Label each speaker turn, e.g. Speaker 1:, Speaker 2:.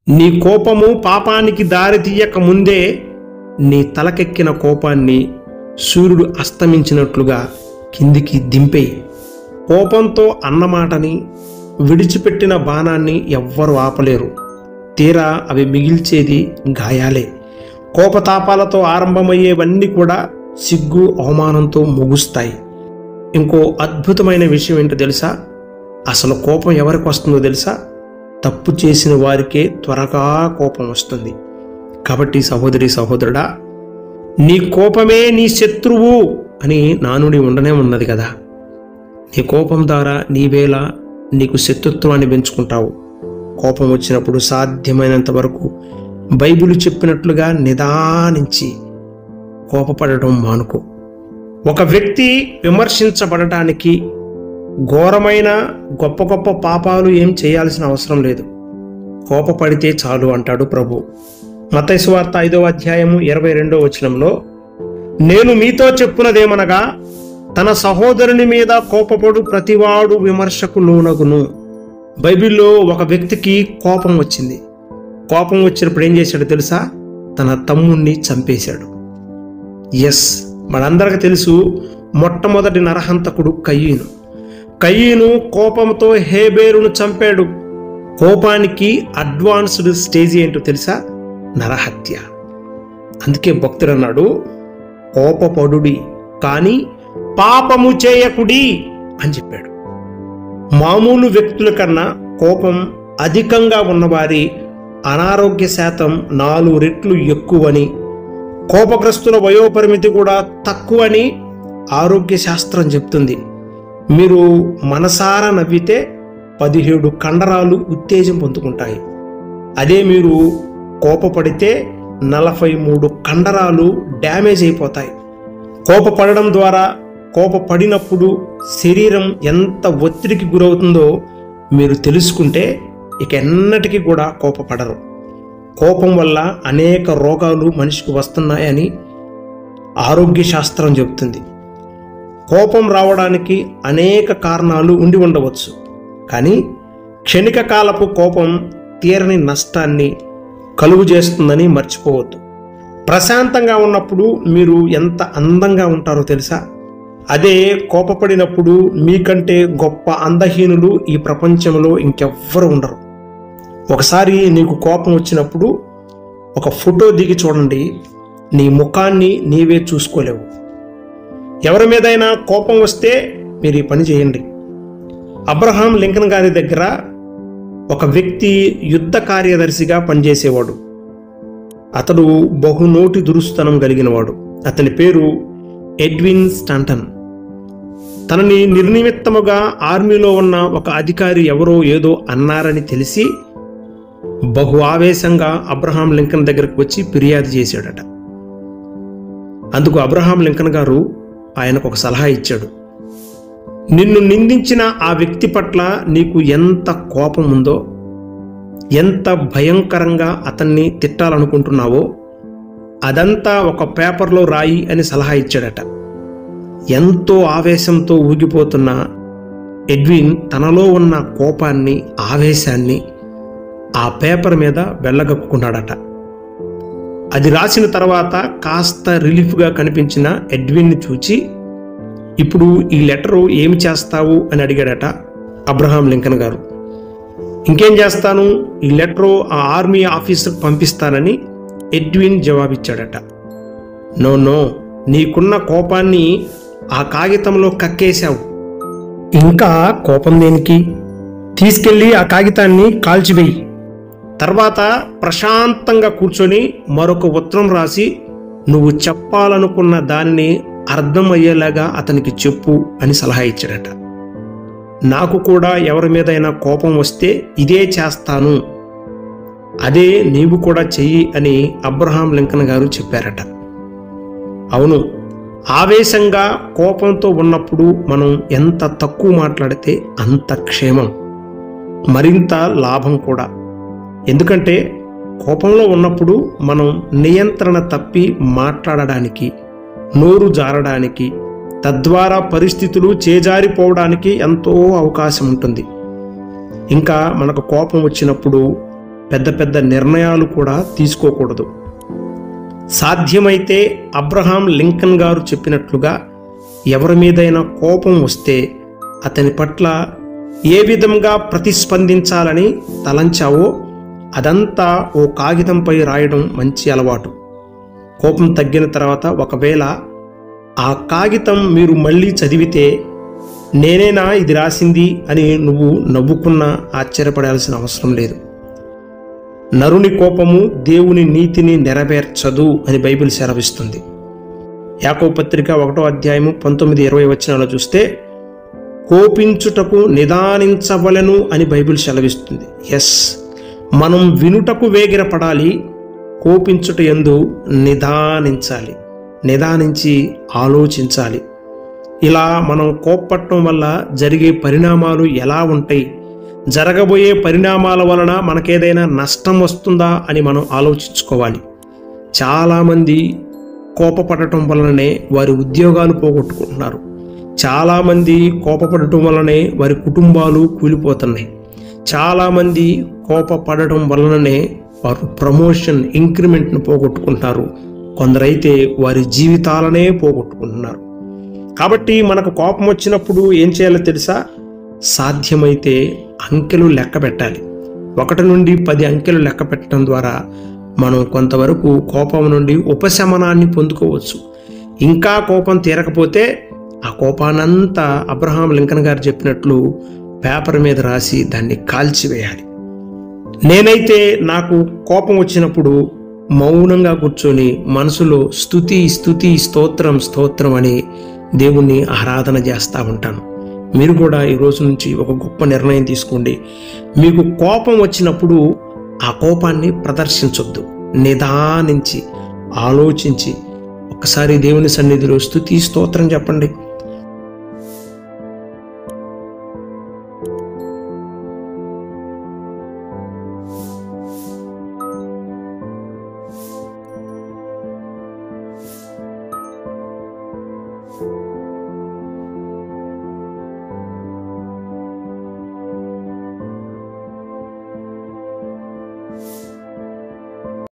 Speaker 1: నీ కోపము పాపానికి దారి తీయక ముందే నీ తలకెక్కిన కోపాన్ని సూర్యుడు అస్తమించినట్లుగా కిందికి దింపేయి. కోపంతో అన్నమాటని, విడిచిపెట్టిన బాణాన్ని ఎవ్వరూ ఆపలేరు. తీరా అవి మిగిల్చేది గాయాలే. కోపతాపాలతో ఆరంభమయ్యేవన్నీ కూడా సిగ్గు, అవమానంతో ముగుస్తాయి. ఇంకో అద్భుతమైన విషయం ఏంటో తెలుసా? అసలు కోపం ఎవరికి వస్తుందో తెలుసా? తప్పు చేసిన వారికే త్వరగా కోపం వస్తుంది. కాబట్టి సహోదరి, సహోదరుడా, నీ కోపమే నీ శత్రువు అని నానుడి ఉండనే ఉన్నది కదా. నీ కోపం ద్వారా నీవేళ నీకు శత్రుత్వాన్ని పెంచుకుంటావు. కోపం వచ్చినప్పుడు సాధ్యమైనంత వరకు బైబిల్ చెప్పినట్లుగా నిదానించి కోపపడటం మానుకో. ఒక వ్యక్తి విమర్శించబడటానికి ఘోరమైన గొప్ప గొప్ప పాపాలు ఏం చేయాల్సిన అవసరం లేదు. కోపపడితే చాలు అంటాడు ప్రభు. మత్తయి సువార్త 5వ అధ్యాయము 22వ వచనంలో, నేను మీతో చెప్పునదేమనగా, తన సహోదరుని మీద కోపపడు ప్రతివాడు విమర్శకు లోనగును. బైబిల్లో ఒక వ్యక్తికి కోపం వచ్చింది. కోపం వచ్చినప్పుడు ఏం చేశాడు తెలుసా? తన తమ్ముణ్ణి చంపేశాడు. ఎస్, మనందరికీ తెలుసు, మొట్టమొదటి నరహంతకుడు కయ్యను. కయ్యను కోపంతో హేబేలును చంపాడు. కోపానికి అడ్వాన్స్డ్ స్టేజ్ ఏంటో తెలుసా? నరహత్య. అందుకే భక్తుడు అన్నాడు, కోపపడుడి కానీ పాపము చేయకుడి అని చెప్పాడు. మామూలు వ్యక్తుల కన్నా కోపం అధికంగా ఉన్నవారి అనారోగ్య శాతం 4 రెట్లు ఎక్కువని, కోపగ్రస్తుల వయోపరిమితి కూడా తక్కువని ఆరోగ్య శాస్త్రం చెప్తుంది. మీరు మనసారా నవ్వితే 17 కండరాలు ఉత్తేజం పొందుకుంటాయి. అదే మీరు కోపపడితే 43 కండరాలు డ్యామేజ్ అయిపోతాయి. కోపపడడం ద్వారా, కోపపడినప్పుడు శరీరం ఎంత ఒత్తిడికి గురవుతుందో మీరు తెలుసుకుంటే ఇక ఎన్నటికీ కూడా కోపపడరు. కోపం వల్ల అనేక రోగాలు మనిషికి వస్తున్నాయని ఆరోగ్య శాస్త్రం చెబుతుంది. కోపం రావడానికి అనేక కారణాలు ఉండి ఉండవచ్చు, కానీ క్షణిక కాలపు కోపం తీరని నష్టాన్ని కలుగు చేస్తుందని మర్చిపోవద్దు. ప్రశాంతంగా ఉన్నప్పుడు మీరు ఎంత అందంగా ఉంటారో తెలుసా? అదే కోపపడినప్పుడు మీకంటే గొప్ప అందహీనులు ఈ ప్రపంచంలో ఇంకెవ్వరు ఉండరు. ఒకసారి నీకు కోపం వచ్చినప్పుడు ఒక ఫోటో దిగి చూడండి, నీ ముఖాన్ని నీవే చూసుకోలేవు. ఎవరి మీదైనా కోపం వస్తే మీరు ఈ పని చేయండి. అబ్రహాం లింకన్ గారి దగ్గర ఒక వ్యక్తి యుద్ధ కార్యదర్శిగా పనిచేసేవాడు. అతడు బహునోటి దురుస్తనం కలిగినవాడు. అతని పేరు ఎడ్విన్ స్టాంటన్. తనని నిర్నిమిత్తముగా ఆర్మీలో ఉన్న ఒక అధికారి ఎవరో ఏదో అన్నారని తెలిసి బహు ఆవేశంగా అబ్రహాం లింకన్ దగ్గరకు వచ్చి ఫిర్యాదు చేశాడట. అందుకు అబ్రహాం లింకన్ గారు ఆయనకు ఒక సలహా ఇచ్చాడు. నిన్ను నిందించిన ఆ వ్యక్తి పట్ల నీకు ఎంత కోపం ఉందో, ఎంత భయంకరంగా అతన్ని తిట్టాలనుకుంటున్నావో అదంతా ఒక పేపర్లో రాయి అని సలహా ఇచ్చాడట. ఎంతో ఆవేశంతో ఊగిపోతున్న ఎడ్విన్ తనలో ఉన్న కోపాన్ని, ఆవేశాన్ని ఆ పేపర్ మీద వెళ్ళగక్కున్నాడట. అది రాసిన తర్వాత కాస్త రిలీఫ్గా కనిపించిన ఎడ్విన్ని చూచి, ఇప్పుడు ఈ లెటరు ఏమి చేస్తావు అని అడిగాడట అబ్రహాం లింకన్ గారు. ఇంకేం చేస్తాను, ఈ లెటరు ఆ ఆర్మీ ఆఫీసర్కి పంపిస్తానని ఎడ్విన్ జవాబిచ్చాడట. నో, నీకున్న కోపాన్ని ఆ కాగితంలో కక్కేశావు. ఇంకా కోపం దేనికి? తీసుకెళ్ళి ఆ కాగితాన్ని కాల్చివేయి. తర్వాత ప్రశాంతంగా కూర్చొని మరొక ఉత్తరం రాసి నువ్వు చెప్పాలనుకున్న దానిని అర్థమయ్యేలాగా అతనికి చెప్పు అని సలహా ఇచ్చాడట. నాకు కూడా ఎవరి మీదైనా కోపం వస్తే ఇదే చేస్తాను, అదే నీవు కూడా చెయ్యి అని అబ్రహాం లింకన్ గారు చెప్పారట. అవును, ఆవేశంగా కోపంతో ఉన్నప్పుడు మనం ఎంత తక్కువ మాట్లాడితే అంత క్షేమం, మరింత లాభం కూడా. ఎందుకంటే కోపంలో ఉన్నప్పుడు మనం నియంత్రణ తప్పి మాట్లాడడానికి, నోరు జారడానికి, తద్వారా పరిస్థితులు చేజారిపోవడానికి ఎంతో అవకాశం ఉంటుంది. ఇంకా మనకు కోపం వచ్చినప్పుడు పెద్ద పెద్ద నిర్ణయాలు కూడా తీసుకోకూడదు. సాధ్యమైతే అబ్రహాం లింకన్ గారు చెప్పినట్లుగా ఎవరి మీదైనా కోపం వస్తే అతని పట్ల ఏ విధంగా ప్రతిస్పందించాలని తలంచావో అదంతా ఓ కాగితంపై రాయడం మంచి అలవాటు. కోపం తగ్గిన తర్వాత ఒకవేళ ఆ కాగితం మీరు మళ్ళీ చదివితే నేనేనా ఇది రాసింది అని నువ్వు నవ్వుకున్నా ఆశ్చర్యపడాల్సిన అవసరం లేదు. నరుని కోపము దేవుని నీతిని నెరవేర్చదు అని బైబిల్ సెలవిస్తుంది. యాకోబు పత్రిక 1వ అధ్యాయము 19-20 వచనాలు చూస్తే కోపించుటకు నిదానించవలెను అని బైబిల్ సెలవిస్తుంది. ఎస్, మనం వినుటకు వేగిరపడాలి, కోపించుట యందు నిదానించాలి, నిదానించి ఆలోచించాలి. ఇలా మనం కోప్పట్టడం వల్ల జరిగే పరిణామాలు ఎలా ఉంటాయి, జరగబోయే పరిణామాల వలన మనకేదైనా నష్టం వస్తుందా అని మనం ఆలోచించుకోవాలి. చాలామంది కోపపడటం వలననే వారి ఉద్యోగాలు పోగొట్టుకుంటున్నారు. చాలామంది కోపపడటం వలనే వారి కుటుంబాలు కూలిపోతున్నాయి. చాలామంది కోపపడటం వలననే వారు ప్రమోషన్, ఇంక్రిమెంట్ను పోగొట్టుకుంటున్నారు. కొందరైతే వారి జీవితాలనే పోగొట్టుకుంటున్నారు. కాబట్టి మనకు కోపం వచ్చినప్పుడు ఏం చేయాలో తెలుసా? సాధ్యమైతే అంకెలు లెక్క పెట్టాలి. 1 నుండి 10 అంకెలు లెక్క పెట్టడం ద్వారా మనం కొంతవరకు కోపం నుండి ఉపశమనాన్ని పొందుకోవచ్చు. ఇంకా కోపం తీరకపోతే ఆ కోపానంతా అబ్రహాం లింకన్ గారు చెప్పినట్లు పేపర్ మీద రాసి దాన్ని కాల్చివేయాలి. నేనైతే నాకు కోపం వచ్చినప్పుడు మౌనంగా కూర్చొని మనసులో స్తుతి స్తుతి స్తోత్రం స్తోత్రం అని దేవుణ్ణి ఆరాధన చేస్తూ ఉంటాను. మీరు కూడా ఈ రోజు నుంచి ఒక గొప్ప నిర్ణయం తీసుకోండి. మీకు కోపం వచ్చినప్పుడు ఆ కోపాన్ని ప్రదర్శించొద్దు. నిదానించి ఆలోచించి ఒకసారి దేవుని సన్నిధిలో స్తుతి స్తోత్రం చెప్పండి.